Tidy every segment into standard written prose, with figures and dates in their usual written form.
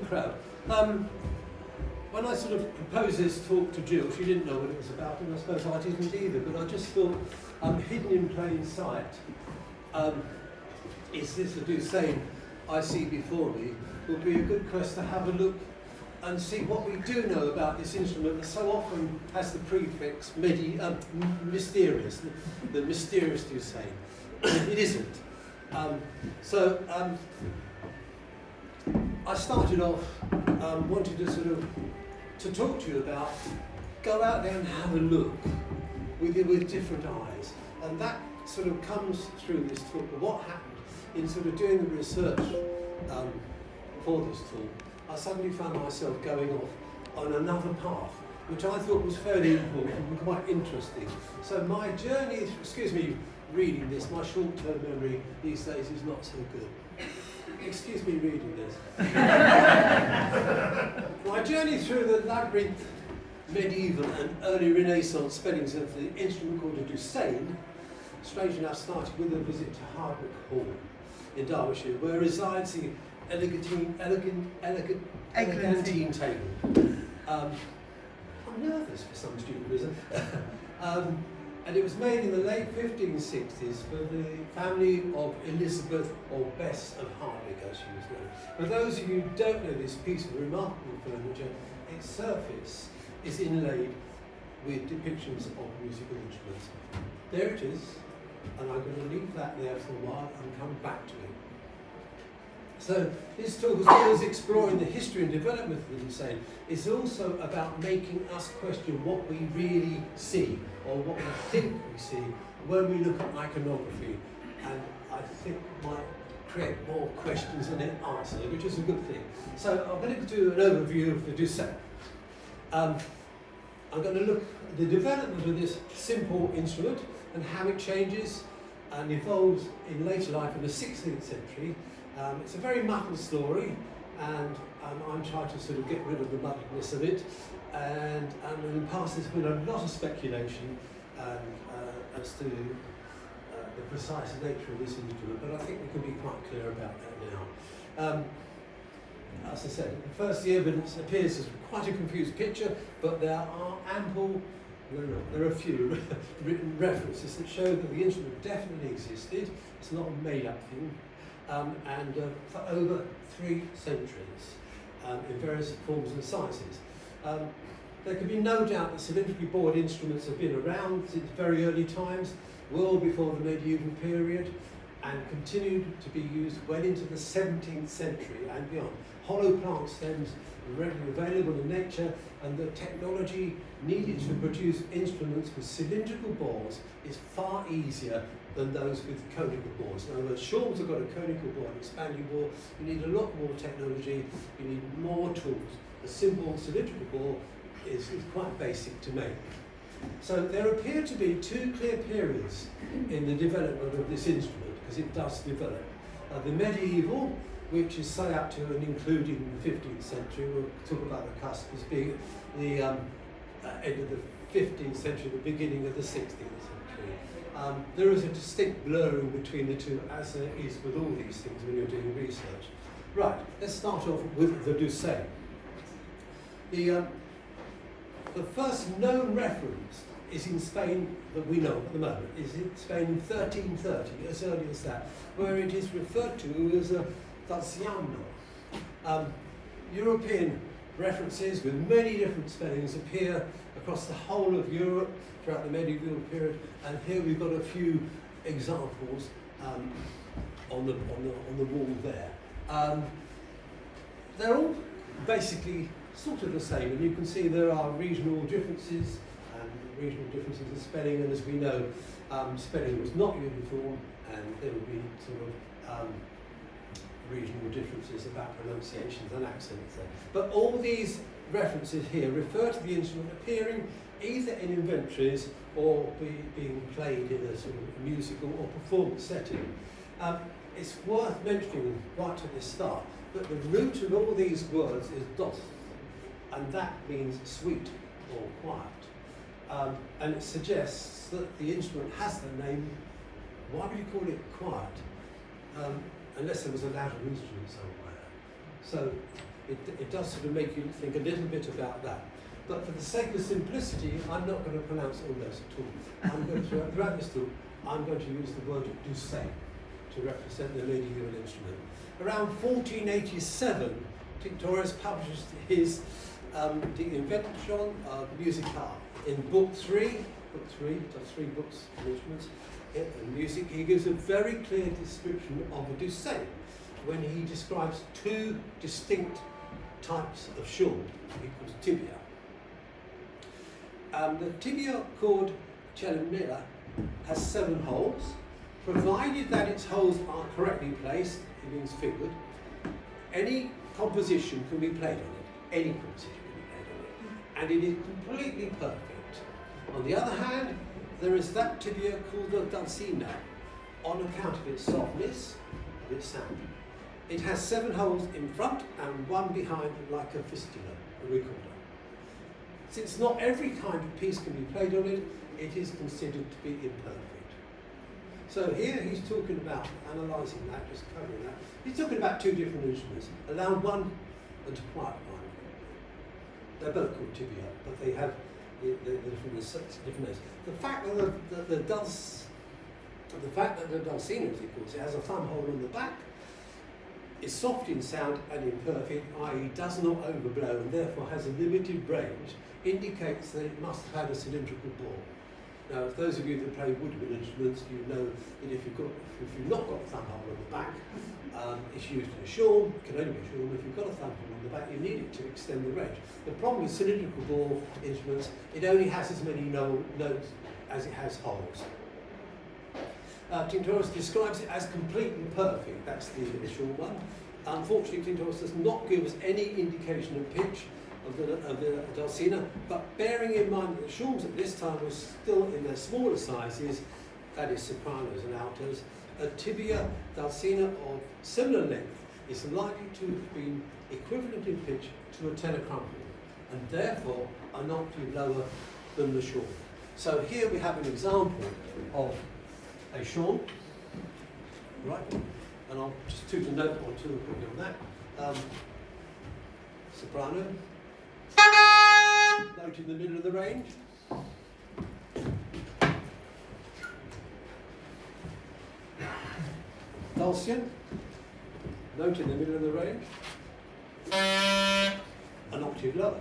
crowd. When I sort of proposed this talk to Jill, she didn't know what it was about, and I suppose I didn't either, but I just thought, hidden in plain sight, is this a douçaine I see before me, would be a good quest to have a look and see what we do know about this instrument that so often has the prefix mysterious, the mysterious douçaine. It isn't. I started off wanting to sort of to talk to you about, go out there and have a look with different eyes, and that sort of comes through this talk. But what happened in sort of doing the research for this talk, I suddenly found myself going off on another path, which I thought was fairly important and quite interesting. So my journey, excuse me reading this, my short-term memory these days is not so good. Excuse me reading this. My journey through the labyrinth, medieval and early Renaissance spellings of the instrument called a douçaine, strange enough, started with a visit to Hardwick Hall in Derbyshire, where resides the elegantine table. I'm nervous for some stupid reason. And it was made in the late 1560s for the family of Elizabeth or Bess of Hardwick, as she was known. For those of you who don't know this piece of remarkable furniture, its surface is inlaid with depictions of musical instruments. There it is, and I'm going to leave that there for a while and come back to it. So this talk is always exploring the history and development of the douçaine. It's also about making us question what we really see, or what we think we see when we look at iconography, and I think might create more questions than it answers, which is a good thing. So I'm going to do an overview of the douçaine. I'm going to look at the development of this simple instrument and how it changes and evolves in later life in the 16th century. It's a very muddled story, and I'm trying to sort of get rid of the muddledness of it. And in the past there's been a lot of speculation as to the precise nature of this instrument, but I think we can be quite clear about that now. As I said, at first the evidence appears as quite a confused picture, but there are a few written references that show that the instrument definitely existed. It's not a made-up thing. And for over 3 centuries in various forms and sizes. There can be no doubt that cylindrically bored instruments have been around since very early times, well before the medieval period, and continued to be used well into the 17th century and beyond. Hollow plant stems were readily available in nature, and the technology needed to produce instruments with cylindrical bores is far easier than those with conical bores. In other words, Shawms have got a conical bore, an expanding bore. You need a lot more technology, you need more tools. A simple cylindrical bore is quite basic to make. So there appear to be 2 clear periods in the development of this instrument, because it does develop. The medieval, which is say up to and including the 15th century, we'll talk about the cusp as being the end of the 15th century, the beginning of the 16th century. There is a distinct blurring between the two, as there is with all these things when you're doing research. Right, let's start off with the douçaine. The first known reference is in Spain that we know at the moment, is in Spain in 1330, as early as that, where it is referred to as a dulzaina. European references with many different spellings appear across the whole of Europe throughout the medieval period, and here we've got a few examples on the wall there. They're all basically sort of the same, and you can see there are regional differences in spelling, and as we know, spelling was not uniform, and there would be sort of regional differences about pronunciations and accents there. But all these references here refer to the instrument appearing either in inventories or being played in a sort of musical or performance setting. It's worth mentioning right at the start that the root of all these words is dos, and that means sweet or quiet. And it suggests that the instrument has the name. Why would you call it quiet? Unless there was a louder instrument somewhere. So it does sort of make you think a little bit about that. But for the sake of simplicity, I'm not going to pronounce all those at all. I'm going to, throughout this talk, I'm going to use the word douçaine to represent the medieval instrument. Around 1487, Tinctorius published his the Invention Musica in book 3, does 3 books of instruments and music. He gives a very clear description of a douçaine when he describes 2 distinct types of shawm, he calls tibia. The tibia called celimella has 7 holes, provided that its holes are correctly placed, it means figured. Any composition can be played on it, any composition can be played on it, and it is completely perfect. On the other hand, there is that tibia called the dulzaina, on account of its softness, of its sound. It has 7 holes in front and 1 behind, like a fistula, a recorder. Since not every kind of piece can be played on it, it is considered to be imperfect. So here he's talking about analysing that, just covering that. He's talking about 2 different instruments, a loud one and a quiet one. They're both called tibia, but they have the different names. The fact that the dulzaina, as he calls it, has a thumb hole on the back, is soft in sound and imperfect, i.e. does not overblow and therefore has a limited range, indicates that it must have had a cylindrical bore. Now, if those of you that play woodwind instruments, you know that if you've not got a thumb hole on the back, it's used in a shawm, it can only be a shawm. If you've got a thumb hole on the back, you need it to extend the range. The problem with cylindrical bore instruments, it only has as many notes as it has holes. Tinctorius describes it as completely perfect, that's the initial one. Unfortunately, Tinctorius does not give us any indication of pitch of the dulzaina, but bearing in mind that the shawms at this time were still in their smaller sizes, that is sopranos and altos, a tibia dulzaina of similar length is likely to have been equivalent in pitch to a tenor crumble, and therefore are not lower than the shawm. So here we have an example of a shawm, right? And I'll just toot a note or 2 quickly on that. Soprano, note in the middle of the range. Dulcian, note in the middle of the range. An octave lower.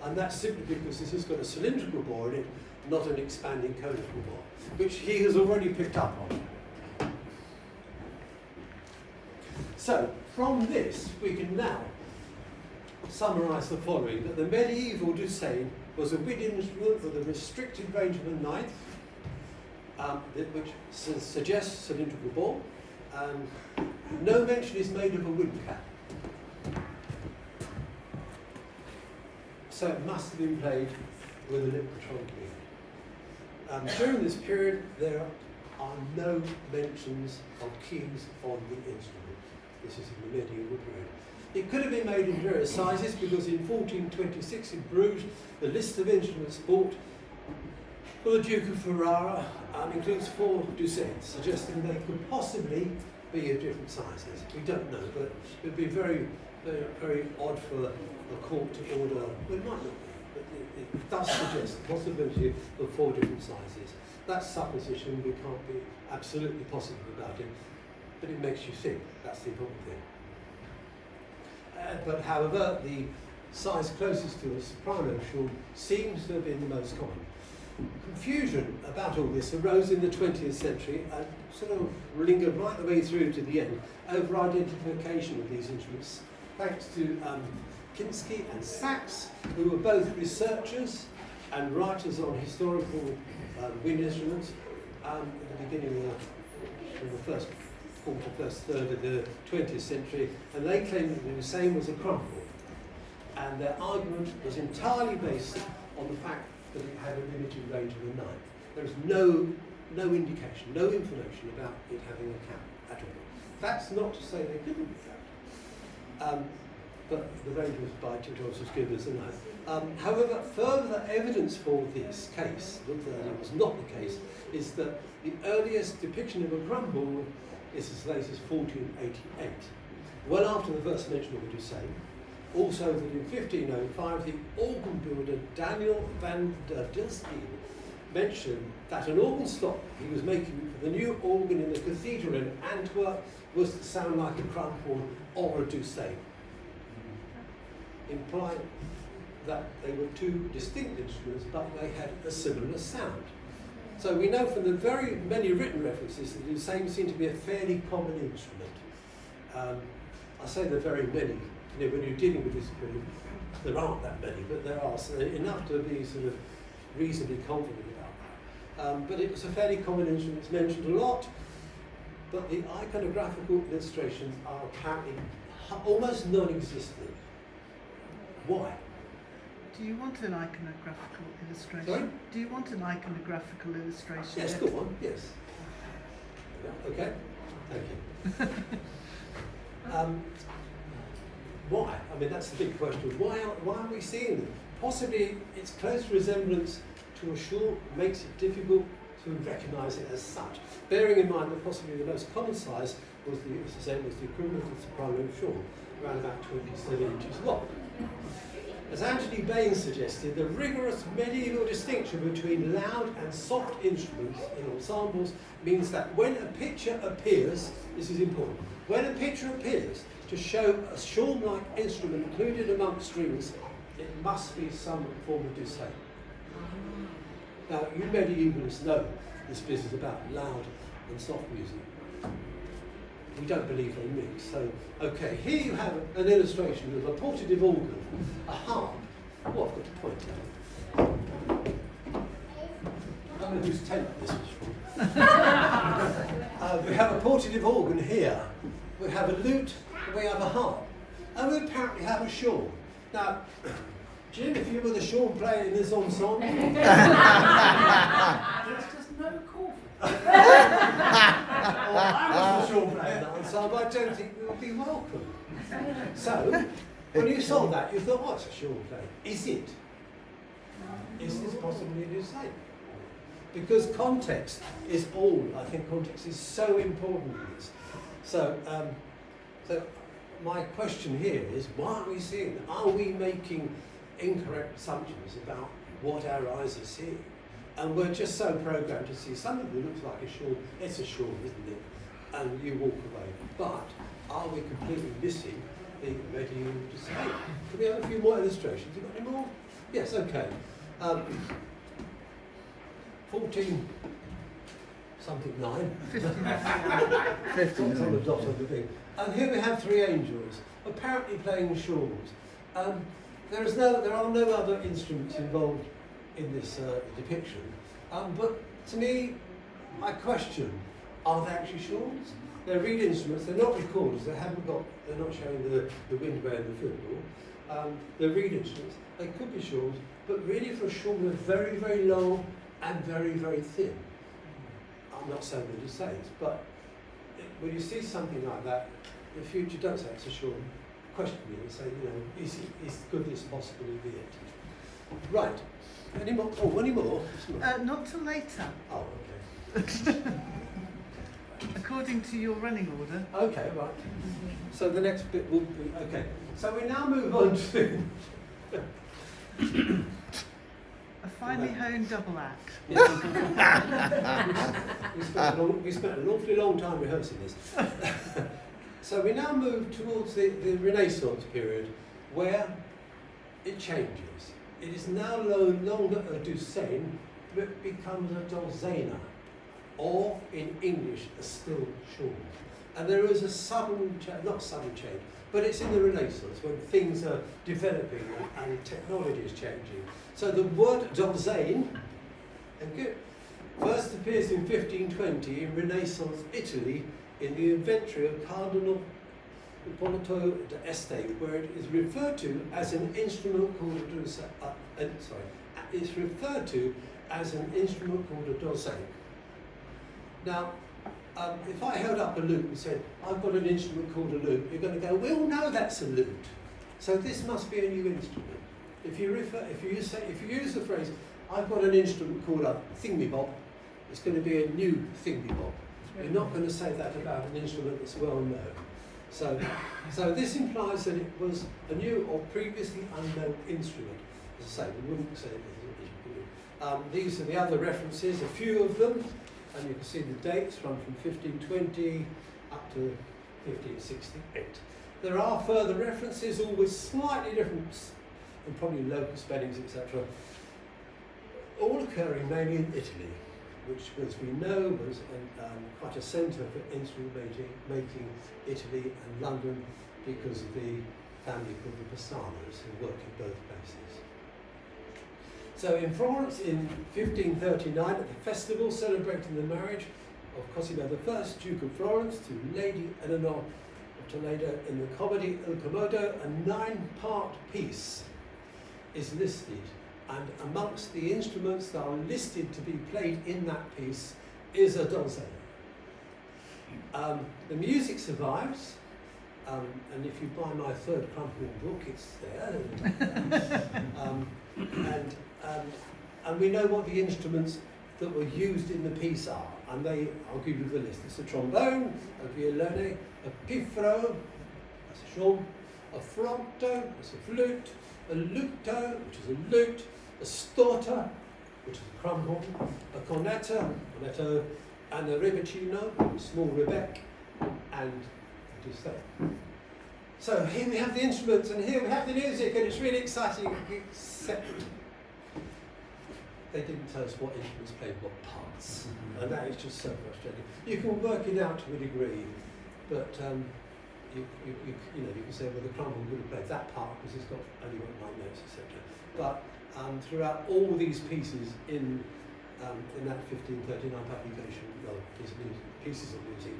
And that's simply because this has got a cylindrical bore in it, not an expanding conical bore, which he has already picked up on. So, from this, we can now summarise the following: that the medieval douçaine was a wind instrument with a restricted range of a ninth, which suggests cylindrical bore. No mention is made of a wind cap. So it must have been played with a liquetronic wind. During this period, there are no mentions of keys on the instrument. This is in the medieval period. It could have been made in various sizes because in 1426 in Bruges, the list of instruments bought for the Duke of Ferrara includes 4 douçaines, suggesting they could possibly be of different sizes. We don't know, but it would be very, very, very odd for the court to order. Well, it might not be, but it does suggest the possibility of 4 different sizes. That's supposition. We can't be absolutely positive about it, but it makes you think. That's the important thing. But however, the size closest to a soprano shawm seems to have been the most common. Confusion about all this arose in the 20th century and sort of lingered right the way through to the end over identification of these instruments, thanks to Kinski and Sachs, who were both researchers and writers on historical wind instruments at the beginning of the first third of the 20th century, and they claimed that the douçaine was a crumble, and their argument was entirely based on the fact that it had a limited range of a ninth. There is no indication, no information about it having a cap at all. That's not to say they couldn't be capped, but the range was by Tinctorius was given as a ninth. However, further evidence for this case, that it was not the case, is that the earliest depiction of a crumble is as late as 1488. well after the first mention of the douçaine. Also that in 1505 the organ builder Daniel van der Dulzaina mentioned that an organ stock he was making for the new organ in the cathedral in Antwerp was to sound like a crumhorn or a douçaine, implying that they were two distinct instruments but they had a similar sound. So we know from the very many written references that the douçaine seemed to be a fairly common instrument. I say the very many. You know, when you're dealing with this period, there aren't that many, but there are enough to be sort of reasonably confident about that. But it was a fairly common instrument. It's mentioned a lot, but the iconographical illustrations are apparently almost non-existent. Why? Do you want an iconographical illustration? Sorry? Do you want an iconographical illustration? Yes, go on, yes. Yeah, okay, thank you. Why? I mean, that's the big question. Why are we seeing them? Possibly its close resemblance to a shawl makes it difficult to recognise it as such. Bearing in mind that possibly the most common size was the equivalent of the soprano shawl, around about 27 inches long. As Anthony Baines suggested, the rigorous medieval distinction between loud and soft instruments in ensembles means that when a picture appears, this is important, when a picture appears to show a shawl-like instrument included among strings, it must be some form of douçaine. Now, you medievalists know this business about loud and soft music. We don't believe they mix. So, okay, here you have an illustration of a portative organ, a harp. Oh, I've got to point out. I don't know whose tent this was from. We have a portative organ here. We have a lute, and we have a harp. And we apparently have a shawl. Now, Jim, if you were the shawl player in this ensemble, there's just no call for it. Or I was the shawl player in that ensemble, I don't think we would be welcome. So, when you saw that, you thought, oh, it's a shawl player. Is it? Is this possibly a douçaine? Because context is all. I think context is so important in this. So my question here is, why are we seeing that? Are we making incorrect assumptions about what our eyes are seeing? And we're just so programmed to see something that looks like a shawl. It's a shawl, isn't it? And you walk away. But are we completely missing the medieval douçaine? Can we have a few more illustrations? You got any more? Yes, okay. 14 something 9. 15. On the dot of the thing. And here we have 3 angels, apparently playing shawls. There are no other instruments involved in this depiction. But to me, I question, are they actually shawls? They're reed instruments, they're not recorders, they're not showing the windbay and the fiddle. They're reed instruments, they could be shawls, but really for a shawl they're very, very long and very, very thin. I'm not saying they're douçaines, but when you see something like that, in the future don't say it's a shawl. Question me and say, could this possibly be it? Right. Any more? Oh, any more? Not till later. Oh, okay. According to your running order. Okay, right. So the next bit will be, okay. So we now move on to... A finely honed double act. Yeah. we spent an awfully long time rehearsing this. So we now move towards the Renaissance period, where it changes. It is now no longer a douçaine, but it becomes a dulzaina, or in English, a still shawl. And there is a sudden change, not sudden change, but it's in the Renaissance when things are developing and technology is changing. So the word dulzaine, first appears in 1520 in Renaissance Italy in the inventory of Cardinal Ippolito d'Este, where it is referred to as an instrument called a douçaine. It's referred to as an instrument called a douçaine. Now, if I held up a lute and said, I've got an instrument called a lute, you're going to go, we all know that's a lute. So this must be a new instrument. If you use the phrase, I've got an instrument called a thingy-bob, it's going to be a new thingy-bob. You're not going to say that about an instrument that's well known. So this implies that it was a new or previously unknown instrument. As I say, we wouldn't say it was. These are the other references, a few of them, and you can see the dates run from 1520 up to 1568. There are further references, all with slightly different and probably local spellings, etc., all occurring mainly in Italy, which, as we know, was quite a centre for instrument making, Italy and London, because of the family called the Pissanos, who worked in both places. So in Florence in 1539, at the festival celebrating the marriage of Cosimo I, Duke of Florence, to Lady Eleanor of Toledo, in the comedy Il Commodo, a 9-part piece is listed, and amongst the instruments that are listed to be played in that piece is a dulzaina. The music survives, and if you buy my third crumpled book, it's there. And we know what the instruments that were used in the piece are, and I'll give you the list. It's a trombone, a violone, a pifro, that's a shawm, a fronto, that's a flute, a luto, which is a lute, a storta, which is a crumhorn, a cornetto, and a ribecino, a small rebec, and what is that? So here we have the instruments, and here we have the music, and it's really exciting, except they didn't tell us what instruments played what parts, and that is just so frustrating. You can work it out to a degree, but you can say, well, the crumhorn would have played that part because it's only got 9 notes, etc. But throughout all these pieces in that 1539 publication, well, pieces of music,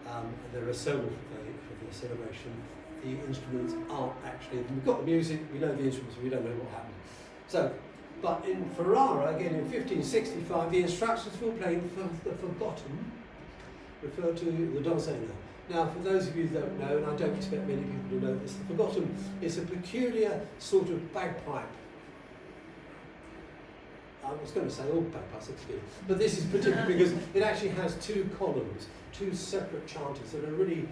and there are several for the celebration, the instruments aren't actually, we've got the music, we know the instruments, we don't know what happened. So, but in Ferrara, again in 1565, the instructions for playing the forgotten refer to the dulzaina. Now, for those of you who don't know, and I don't expect many people to know this, the forgotten is a peculiar sort of bagpipe. I was going to say all bagpipes, but this is particular because it actually has 2 columns, 2 separate chanters that are really,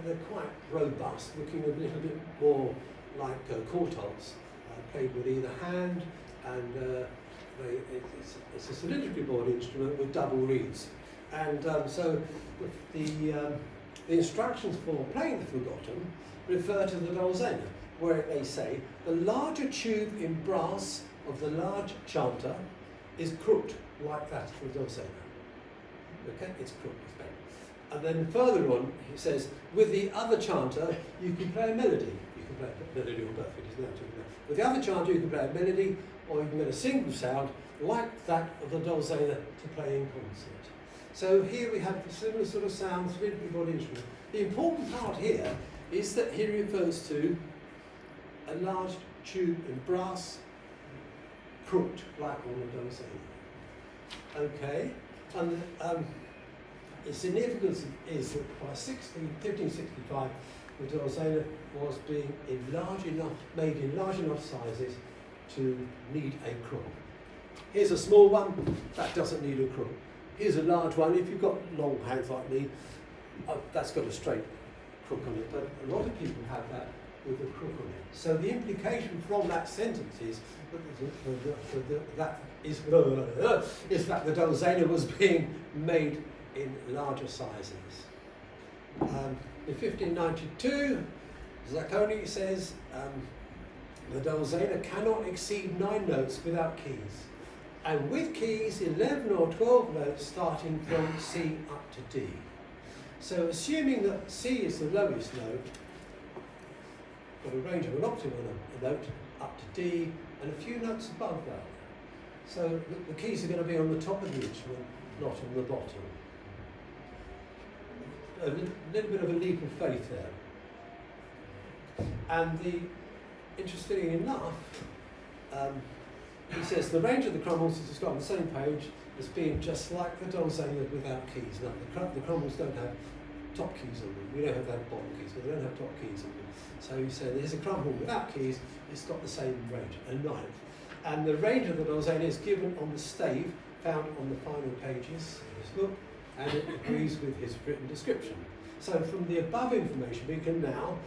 they're quite robust, looking a little bit more like quartots, played with either hand, and it's a cylindrical board instrument with double reeds. And so the instructions for playing the forgotten refer to the dulzaina, where they say the larger tube in brass of the large chanter is crooked like that of the dulzaina. Okay, it's crooked, it's bent. And then further on, he says, with the other chanter, you can play a melody. You can play a melody or both, it is now talking about. With the other chanter, you can play a melody, or you can get a single sound like that of the dulzaina to play in concert. So here we have the similar sort of sounds with the body instrument. The important part here is that he refers to a large tube in brass, crooked like on the dulzaina. Okay, and the significance is that by 1565, the dulzaina was being made in large enough sizes to need a crook. Here's a small one that doesn't need a crook. Here's a large one. If you've got long hands like me, that's got a straight crook on it. But a lot of people have that with a crook on it. So the implication from that sentence is that the dulzaina was being made in larger sizes. In 1592, Zacconi says the dulzaina cannot exceed 9 notes without keys, and with keys 11 or 12 notes starting from C up to D. So assuming that C is the lowest note, got a range of an octave on a note up to D and a few notes above that. So the keys are going to be on the top of the instrument, not on the bottom. A little bit of a leap of faith there. And interestingly enough, he says the range of the crumbles is described on the same page as being just like the dulzaina without keys. Now the crumbles don't have top keys on them. We don't have that bottom keys, but they don't have top keys on them. So he said there's a crumble without keys, it's got the same range, a 9th. And the range of the dulzaina is given on the stave found on the final pages of his book, and it agrees with his written description. So from the above information, we can now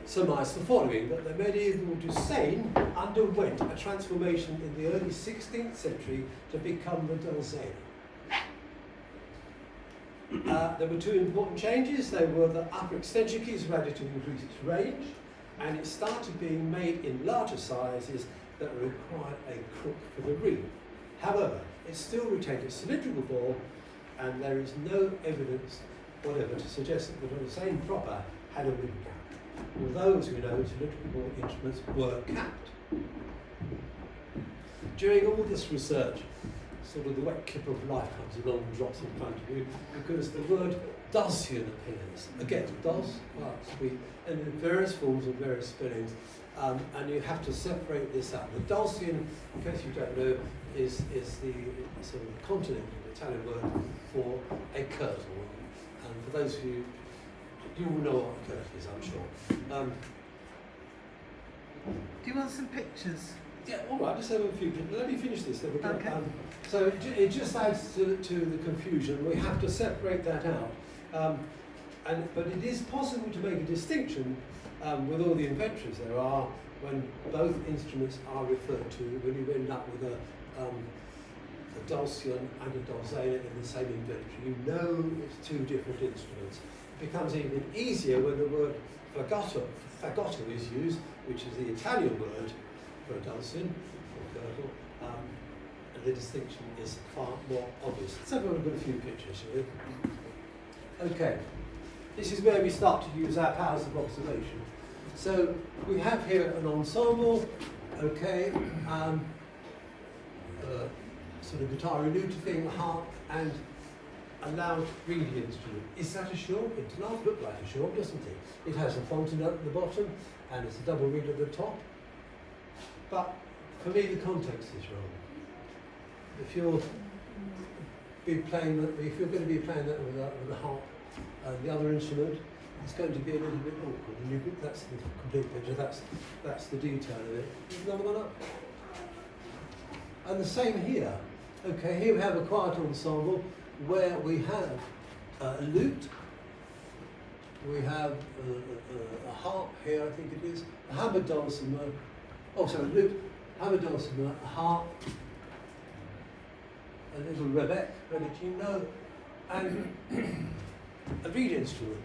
surmise the following, that the medieval douçaine underwent a transformation in the early 16th century to become the dulzaina. There were two important changes. They were the upper extension keys were added to increase its range, and it started being made in larger sizes that required a crook for the reed. However, it still retained its cylindrical bore, and there is no evidence whatever to suggest that the douçaine proper had a rim cap, although, as we know, cylindrical bore instruments were capped. During all this research, sort of the wet kip of life comes along and drops in front of you, because the word douçaine appears. Again, dos, sweet, and in various forms and various spellings, and you have to separate this out. The douçaine, in case you don't know, is the sort of continental Italian word for a kirtle. And for those of you, you will know what a kirtle is, I'm sure. Do you want some pictures? Yeah, all right, just have a few. Let me finish this. Then we'll go. Okay. So it just adds to the confusion. We have to separate that out. But it is possible to make a distinction with all the inventories there are when both instruments are referred to, when you end up with a douçaine and a dulzaina in the same inventory. You know it's two different instruments. It becomes even easier when the word fagotto is used, which is the Italian word for a douçaine or girdle, and the distinction is far more obvious. Let's have a look at a few pictures, shall we? Okay, this is where we start to use our powers of observation. So we have here an ensemble, okay, sort of guitar lute thing, a harp, and a loud reedy instrument. Is that a shawm? It does not look like a shawm, doesn't it? It has a fontanelle at the bottom, and it's a double reed at the top. But for me, the context is wrong. If you're going to be playing that with a harp and the other instrument, it's going to be a little bit awkward. And that's the complete picture. That's the detail of it. There's another one up. And the same here. Okay, here we have a quiet ensemble where we have a lute. We have a harp here, I think it is. A hammered dulcimer. Oh, sorry, lute, hammered dulcimer, a harp, a little rebecchino, and a reed instrument,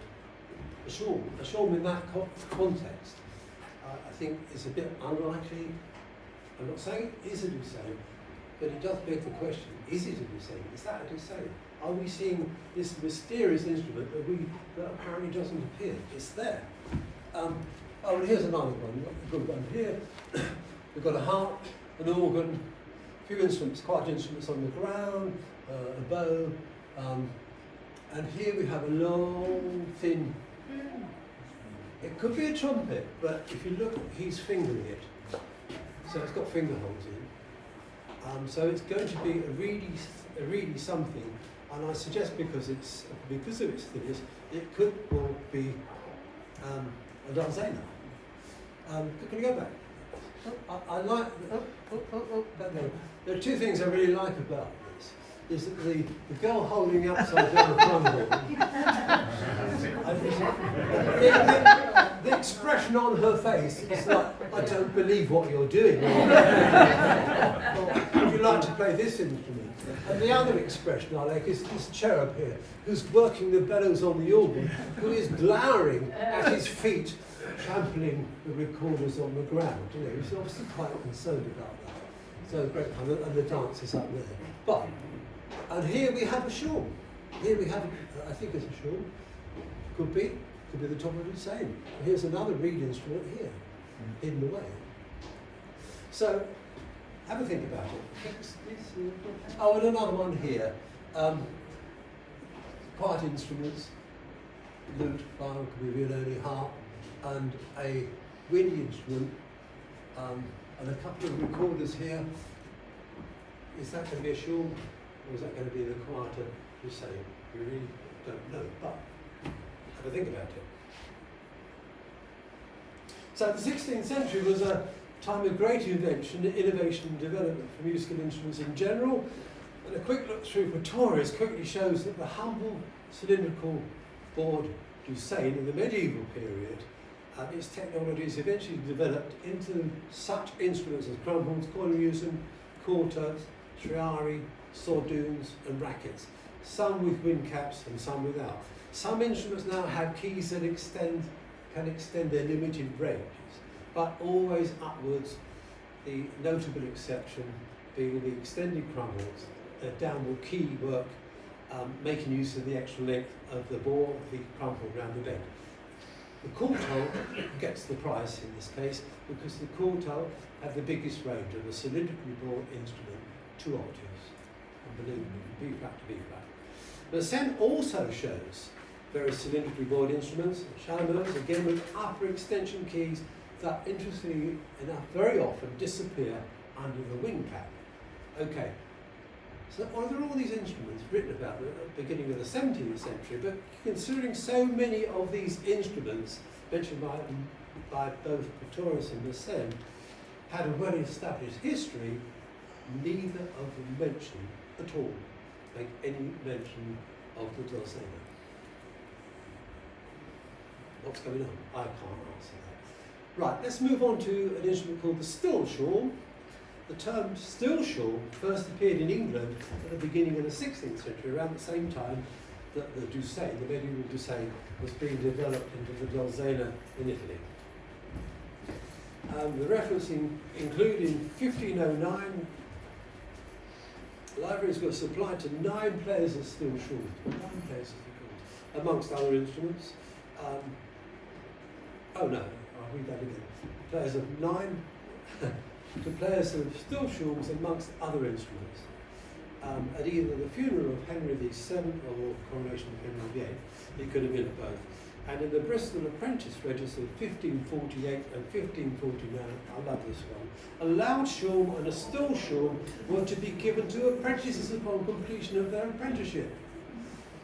a shawm in that context, I think is a bit unlikely. I'm not saying it is a douçaine, but it does beg the question, is it a douçaine? Is that a douçaine? Are we seeing this mysterious instrument that apparently doesn't appear? It's there. Oh, and here's another one. We've got one here. We've got a harp, an organ, a few instruments, quiet instruments on the ground, a bow, and here we have a long, thin. It could be a trumpet, but if you look, he's fingering it, so it's got finger holes in. So it's going to be a reedy something, and I suggest because of its thinness, it could well be a dulzaina. Can you go back? I like. There are two things I really like about this. Is that the girl holding the upside down crumble. The expression on her face is like, I don't believe what you're doing. Or, would you like to play this instrument? And the other expression I like is this cherub here, who's working the bellows on the organ, who is glowering at his feet, trampling the recorders on the ground. You know, he's obviously quite concerned about that. So great fun, and the dance is up there. But, and here we have a shawm. Here we have, I think it's a shawm. Could be the top of the same. Here's another reed instrument here, hidden away. So, have a think about it. Oh, and another one here. Quiet instruments, lute, violin, could be violin, harp, and a windy instrument, and a couple of recorders here. Is that going to be a shawm, or is that going to be the quieter douçaine? We really don't know, but have a think about it. So the 16th century was a time of great invention, innovation and development for musical instruments in general, and a quick look through Pretorius quickly shows that the humble cylindrical board douçaine in the medieval period, its technologies eventually developed into such instruments as crumhorns, cornemuse, quarters, triari, swordoons and rackets, some with wind caps and some without. Some instruments now have keys that can extend their limited ranges, but always upwards, the notable exception being the extended crumhorns, their downward key work, making use of the extra length of the bore of the crumhorn round the bend. The quarto gets the prize in this case because the quarto had the biggest range of a cylindrically bored instrument, 2 octaves, unbelievable, from B flat to B flat. The ascent also shows various cylindrically bored instruments, chalumeaux, again with upper extension keys that, interestingly enough, very often disappear under the wing cap. Okay, so there are all these instruments written about at the beginning of the 17th century, but considering so many of these instruments mentioned by both Pretorius and Mersenne had a well-established history, neither of them mention at all, make any mention of the dulzaina. What's going on? I can't answer that. Right, let's move on to an instrument called the stillshawm. The term stillshawm first appeared in England at the beginning of the 16th century, around the same time that the douçaine, the medieval douçaine, was being developed into the dulzaina in Italy. The referencing include in 1509, libraries were supplied to 9 players of stillshawm, 9 players of the chord, amongst other instruments. Oh no, I'll read that again. Players of 9 to players of stillshawms amongst other instruments. At either the funeral of Henry VII or coronation of Henry VIII, it could have been at both. And in the Bristol Apprentice Register of 1548 and 1549, I love this one, a loud shawm and a stillshawm were to be given to apprentices upon completion of their apprenticeship.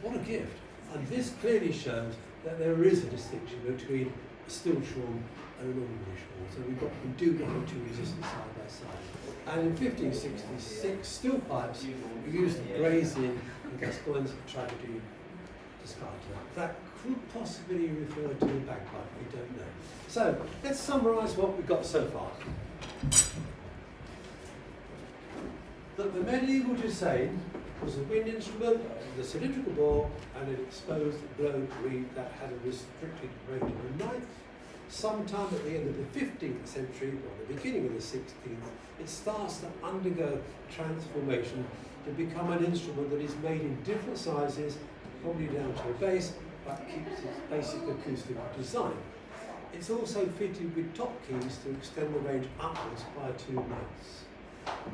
What a gift. And this clearly shows that there is a distinction between a stillshawm and an ordinary shawm. So we do get the 2 resistors side by side. And in 1566, still pipes were used to graze in, and Gascoigne's tragedy discarded. That could possibly refer to the bagpipe, we don't know. So let's summarise what we've got so far. That the medieval douçaine was a wind instrument with a cylindrical bore and an exposed blowed reed that had a restricted range of a ninth. Sometime at the end of the 15th century, or the beginning of the 16th, it starts to undergo transformation to become an instrument that is made in different sizes, probably down to a bass, but keeps its basic acoustic design. It's also fitted with top keys to extend the range upwards by 2 notes.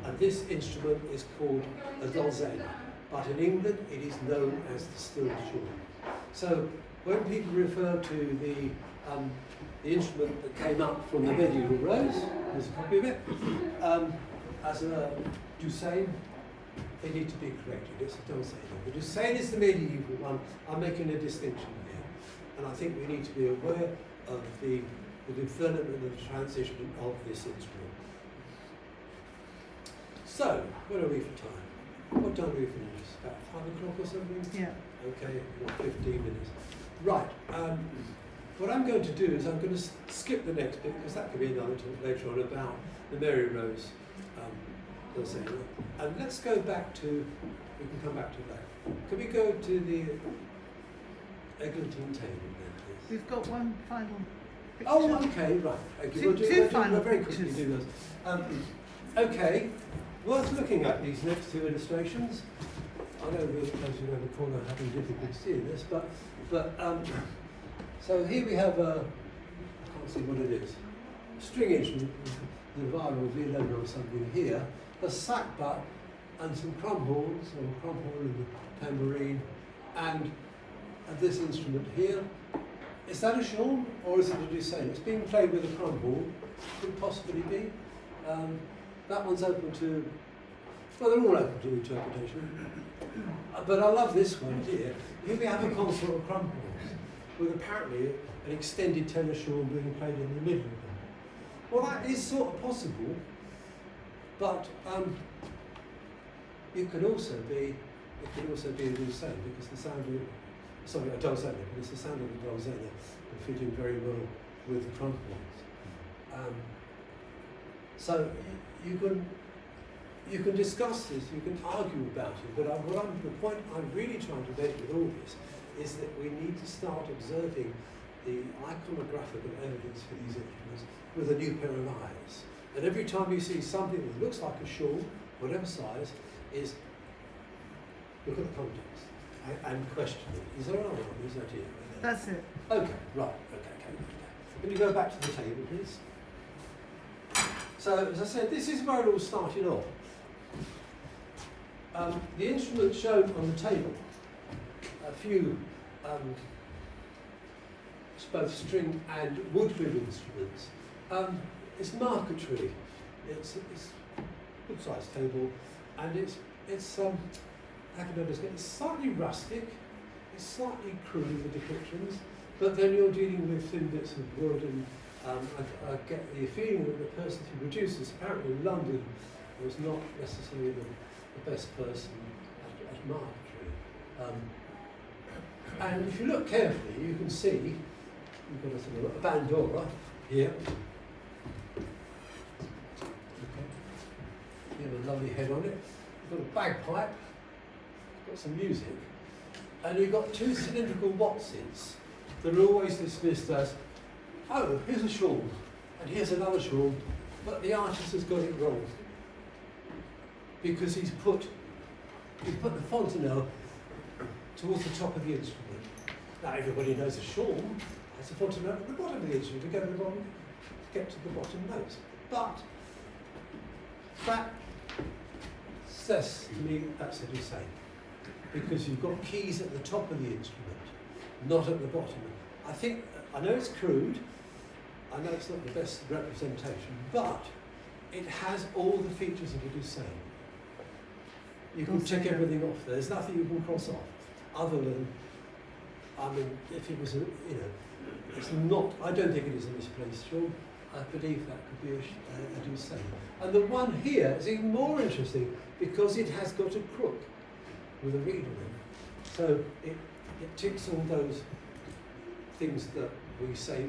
And this instrument is called a dulzaina, but in England it is known as the stillshawm. So when people refer to the instrument that came up from the medieval rose, there's a copy of it, as a douçaine, they need to be corrected. It's a dulzaina. The douçaine is the medieval one. I'm making a distinction here, and I think we need to be aware of the development and the transition of this instrument. So, where are we for time? What time are we finished? About 5 o'clock or something? Yeah. Okay, 15 minutes. Right. What I'm going to do is I'm going to skip the next bit because that could be another talk later on about the Mary Rose dulzaina. And let's go back to, we can come back to that. Can we go to the Eglantine table then, please? We've got one final picture. Oh, okay, right. Okay, Two final we'll very quickly pictures. do those. Okay, worth looking at these next 2 illustrations. I know those of you around the corner are having difficulty seeing this, but so here we have a, I can't see what it is, a string instrument, the viral violin or something here, a sack butt, and some crumhorns, or crumhorn and the tambourine, and this instrument here. Is that a shawm or is it a douçaine? It's being played with a crumhorn, could possibly be. That one's open to, well, they're all open to interpretation. But I love this one here. Here we have a consort of crumhorns, with apparently an extended tenor shawm being played in the middle of them. Well, that is sort of possible, but it could also be a douçaine because the sorry, a dulzaina, but it's the sound of the dulzaina, fitting very well with the trumpet lines. So you can discuss this, you can argue about it, but the point I'm really trying to make with all this is that we need to start observing the iconographical evidence for these instruments with a new pair of eyes. And every time you see something that looks like a shawl, whatever size, is look at the context and question it. Is there an arm? Is that it? That's it. Okay, right, okay. Can you go back to the table, please? So, as I said, this is where it all started off. The instruments shown on the table, a few both string and woodwind instruments. It's marquetry. It's a good-sized table, and it's how can I describe it? It's slightly rustic. It's slightly crude with depictions, but then you're dealing with thin bits of wood, and I get the feeling that the person who produced this, apparently in London, was not necessarily the best person at marquetry. And if you look carefully, you can see you've got a sort of a bandora here. Okay. You have a lovely head on it. You've got a bagpipe. Got some music. And you've got two cylindrical wattses that are always dismissed as, oh, here's a shawl, and here's another shawl, but the artist has got it wrong. Because he's put the fontanelle towards the top of the instrument. Now everybody knows a shawl has a fontanelle at the bottom of the instrument to get to the bottom notes. But that says to me that's a douçaine. Because you've got keys at the top of the instrument, not at the bottom. I know it's crude, I know it's not the best representation, but it has all the features of a douçaine. You can tick everything off. There's nothing you can cross off, other than, I mean, if it was it's not, I don't think it is a misplaced shawl. I believe that could be a douçaine. And the one here is even more interesting because it has got a crook with a reed on it. So it ticks all those things that we say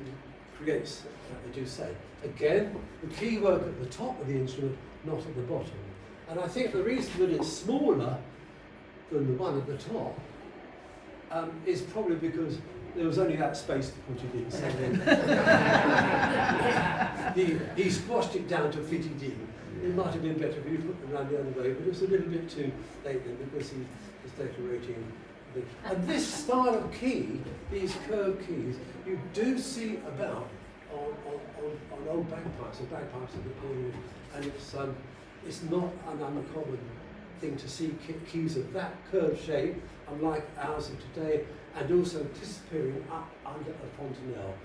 creates a douçaine. Again, the key work at the top of the instrument, not at the bottom. And I think the reason that it's smaller than the one at the top is probably because there was only that space to put it in. So then he squashed it down to fit it in. It might have been better if you put them around the other way, but it was a little bit too late then because he was decorating. And this style of key, these curved keys, you do see about on old bagpipes, or bagpipes of the period, and it's not an uncommon thing to see keys of that curved shape, unlike ours of today, and also disappearing up under a fontanelle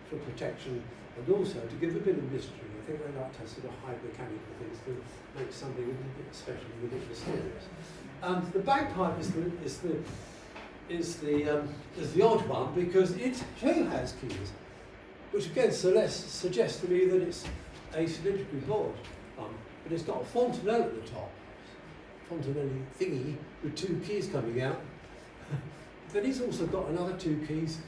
for protection, and also to give a bit of mystery. I think they like to sort of hide mechanical things to make something a little bit special, a little bit mysterious. The bagpipe is the odd one because it too has keys, which again suggests to me that it's a cylindrical board, but it's got a fontanelle at the top, fontanelle thingy with two keys coming out. Then he's also got another two keys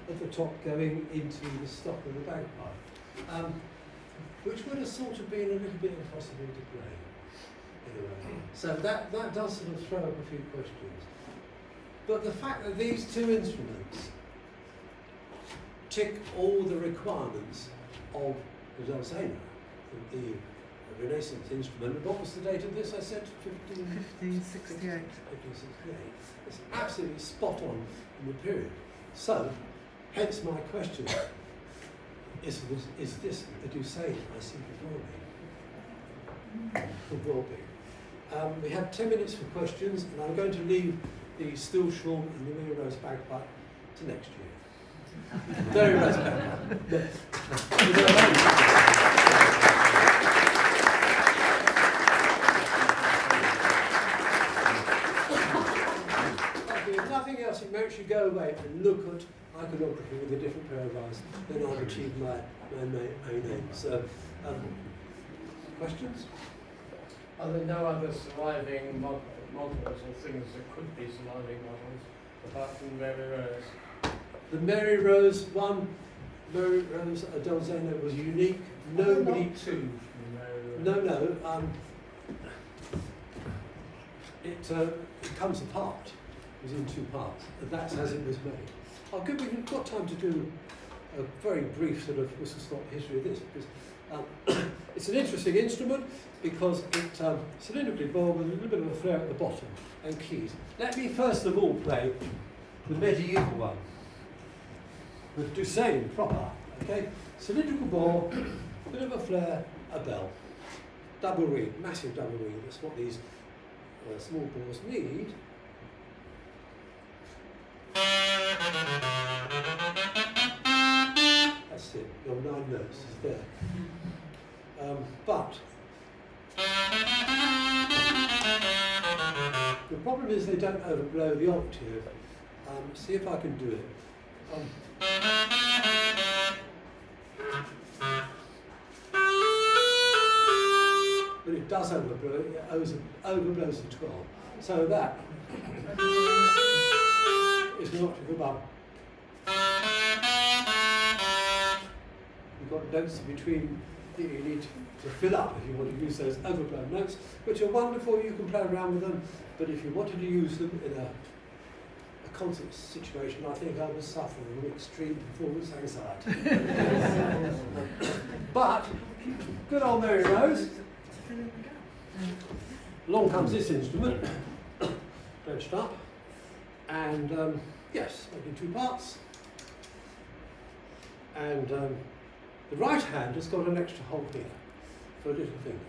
at the top going into the stop of the bagpipe, which would have sort of been a little bit impossible to play. Anyway, so that does sort of throw up a few questions. But the fact that these two instruments tick all the requirements of the dulzaina, the Renaissance instrument. And what was the date of this? I said 1568. 1568. It's absolutely spot on in the period. So, hence my question: is this a douçaine I see before me? Could well be. We have 10 minutes for questions, and I'm going to leave the still shawl and the Mary Rose bagpipe to next year. Very Rose bagpipe. If nothing else, it makes you go away and look at iconography with a different pair of eyes. Then I've achieved my aim. So, questions? Are there no other surviving models or things that could be surviving models? apart from Mary Rose. The Mary Rose one, Mary Rose dulzaina was unique. Nobody. Not two from Mary Rose. No. It comes apart. It was in two parts. And that's as it was made. We've got time to do a very brief sort of whistle-stop history of this, because it's an interesting instrument because it's cylindrically bore with a little bit of a flare at the bottom and keys. Let me first of all play the medieval one, the douçaine proper. Okay, cylindrical bore, bit of a flare, a bell, double reed, massive double reed. That's what these small bores need. That's it, your 9 notes is there. But the problem is they don't overblow the octave. See if I can do it. But it does overblow it, overblows the 12. So that is an octave above. You've got notes in between that you need to fill up if you want to use those overblown notes, which are wonderful. You can play around with them, but if you wanted to use them in a concert situation, I think I would suffer from extreme performance anxiety. But good old Mary Rose. Along comes this instrument, dredged up, and yes, making 2 parts. And the right hand has got an extra hole here for a little finger.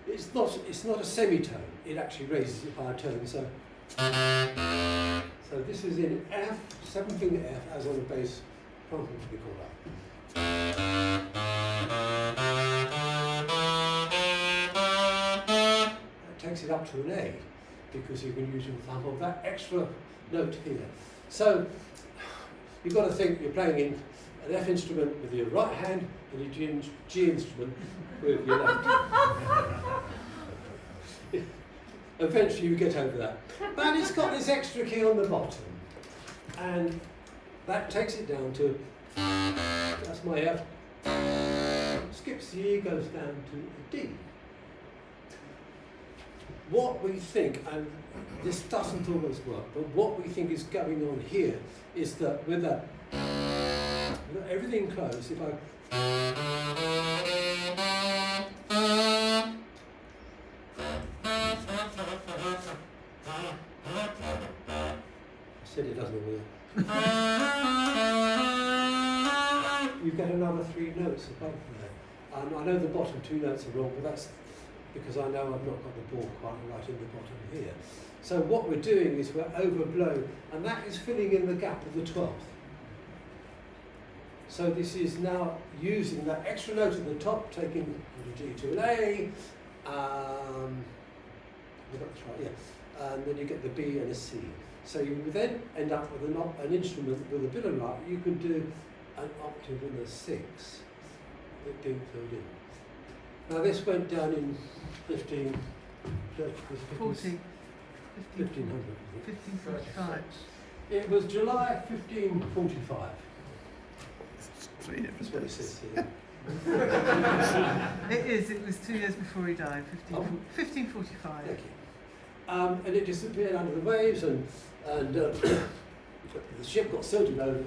It's not a semitone, it actually raises it by a tone. So this is in F, 7-finger F, as on the bass trumpet to be called up. That takes it up to an A, because you can use your thumb of that extra note here. So you've got to think you're playing in an F instrument with your right hand and a G instrument with your left. Eventually you get over that. But it's got this extra key on the bottom, and that takes it down to, that's my F, skips the E, goes down to a D. What we think, and this doesn't always work, but what we think is going on here is that with everything closed, if I said it doesn't work. You get another 3 notes above there. I know the bottom 2 notes are wrong, but that's because I know I've not got the ball quite right in the bottom here. So what we're doing is we're overblown, and that is filling in the gap of the 12th. So this is now using that extra note at the top, taking the G to an A. We got this right, yeah. And then you get the B and a C. So you would then end up with an instrument with a bit of luck. You could do an octave in a 6 with being filled in. Now this went down in 1545. It was July 1545. That's what it says here. It was 2 years before he died, 1545. Thank you. And it disappeared under the waves, and the ship got silted over,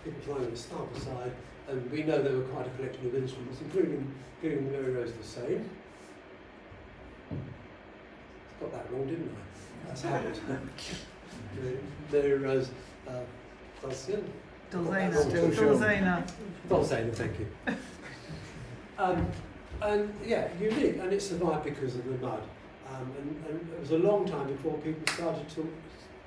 people flying on the starboard side, and we know there were quite a collection of instruments, including the Mary Rose douçaine. Got that wrong, didn't I? That's habit. Mary Rose douçaine. Dulzaina. Dulzaina, thank you. And yeah, unique, and it survived because of the mud. And it was a long time before people started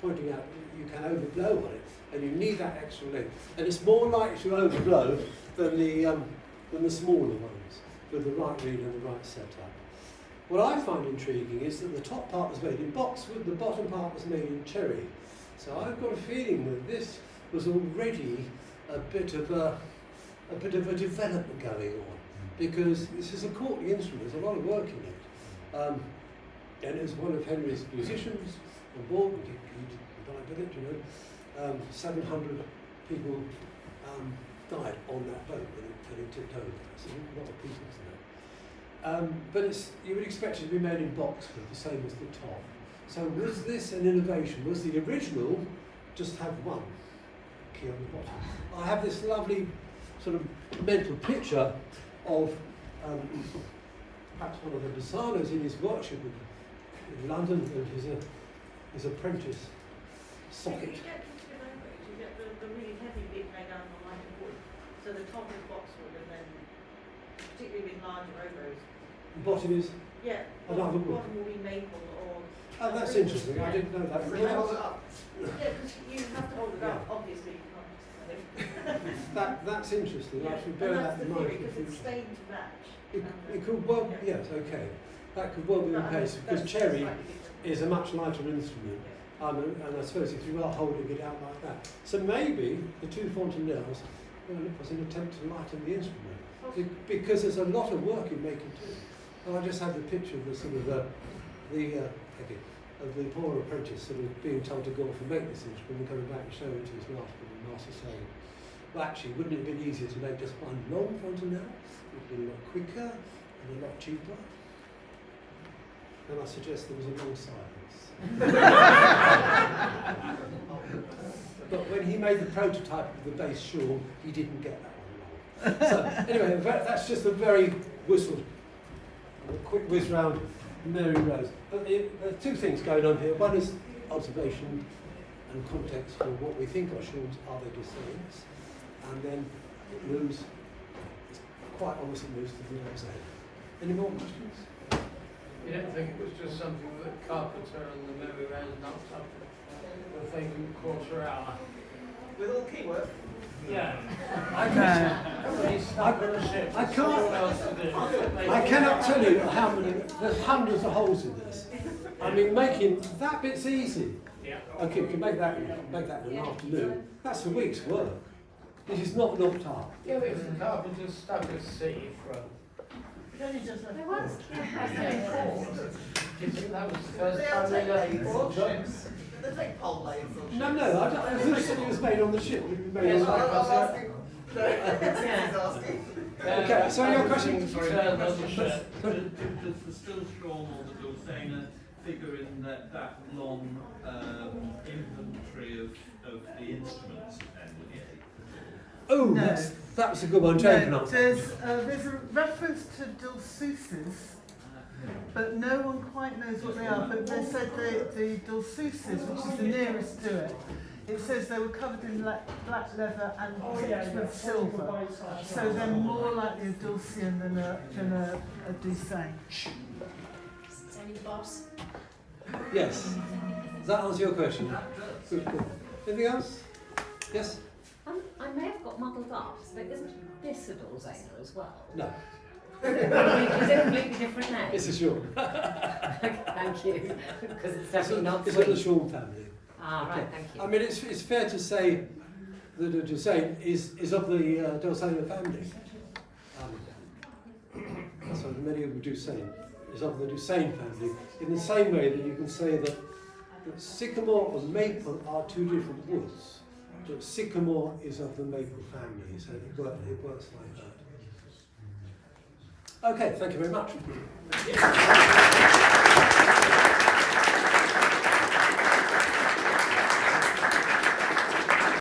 pointing out you can overblow on it, and you need that extra length. And it's more likely to overblow than the smaller ones with the right reed and the right setup. What I find intriguing is that the top part was made in boxwood, the bottom part was made in cherry. So I've got a feeling that this was already a bit of a development going on, because this is a courtly instrument. There's a lot of work in it. And it was one of Henry's musicians, on board. He died with it, you know. 700 people died on that boat when it tipped over. So a lot of people to that. But you would expect it to be made in boxwood, the same as the top. So was this an innovation? Was the original just have one key on the bottom? I have this lovely sort of mental picture of perhaps one of the designers in his workshop in London and his apprentice socket. You get the really heavy bit made out of light wood. So the top is boxwood and then particularly with larger rowboats. The bottom is Yeah, another wood. bottom will be maple or Oh, that's interesting. I didn't know that. hold it up. Yeah, because you have to hold it up, obviously you can't just That's interesting. I should and bear that's that the in mind theory, for the because it's future. stained to match. It could well, Yeah. yes, okay. That could well be the case because cherry is a much lighter instrument. And I suppose if you are holding it out like that. So maybe the two fontanelles was an attempt to lighten the instrument. Because there's a lot of work in making two. And I just had the picture of the sort of the poor apprentice sort of being told to go off and make this instrument and coming back and showing it to his master, and the master saying, well actually, wouldn't it have been easier to make just one long fontanelle? It would have been a lot quicker and a lot cheaper. And I suggest there was a long silence. But when he made the prototype of the bass shawl, he didn't get that one wrong. So anyway, that's just a very quick whiz round Mary Rose. But there are two things going on here. One is observation and context for what we think are shawls, are they douçaines? And then it moves, it's quite obvious it moves to the douzaine. Any more questions? You don't think it was just something that Carpenter and the Mary Rose knocked up the thinking quarter hour? With all keyword? Yeah. He's I stuck on the ship. I can't- What else to do? I cannot tell you how many, there's hundreds of holes in this. I mean, making that bit's easy. Yeah. Okay, we can make that in an afternoon. That's a week's work. This is not knocked up. Yeah, but if the Carpenter stuck at sea from... It only just left. Do you think that was the first time they left the port? They take pole lathes on No, I who said it was made on the ship? It was made Yes, on the I'm asking. No, he's asking. Okay, so your question? Sorry, Does on the ship. the still shawl or the dulzaina figure in that long inventory of the instruments then? Oh, No. that was a good one. Jane can No, answer. there's a reference to dulceuses, but no one quite knows what they are. But they said the dulceuses, which is the nearest to it, it says they were covered in black leather and tipped with silver. So they're more likely a dulcian than a douçaine. Any boss? Yes. Does that answer your question? Good. Anything else? Yes? I may have got muddled up, but isn't this a dulzaina as well? No. Is it a completely different name? It's a shawl. Thank you, because it's definitely not It's in the sweet. shawl family. Ah, right, thank you. I mean, it's fair to say that a douçaine is of the dulzaina family. That's what many of them douçaine is of the douçaine family. In the same way that you can say that sycamore and maple are two different woods, but sycamore is of the maple family, so it works like that. Okay, thank you very much.